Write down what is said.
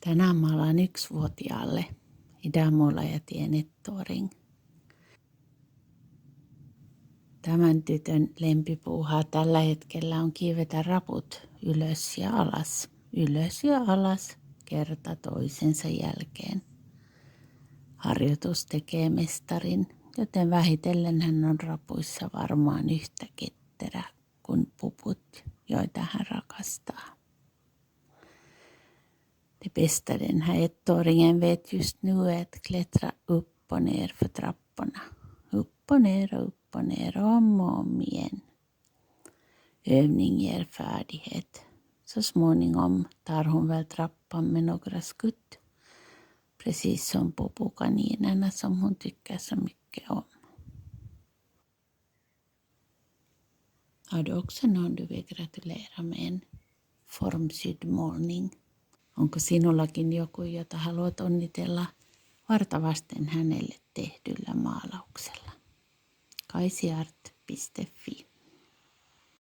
Tänään maalaan 1-vuotiaalle Idämuolajatien Ettoring. Tämän tytön lempipuuhaa tällä hetkellä on kiivetä raput ylös ja alas, kerta toisensa jälkeen. Harjoitus tekee mestarin, joten vähitellen hän on rapuissa varmaan yhtä ketterä kuin puput, joita hän rakastaa. Det bästa den här ettåringen vet just nu är att klättra upp och ner för trapporna. Upp och ner, om och om igen. Övning ger färdighet. Så småningom tar hon väl trappan med några skutt. Precis som popokaninerna som hon tycker så mycket om. Har du också någon du vill gratulera med en formsydd målning? Onko sinullakin joku, jota haluat onnitella varta vasten hänelle tehdyllä maalauksella? kaisiart.fi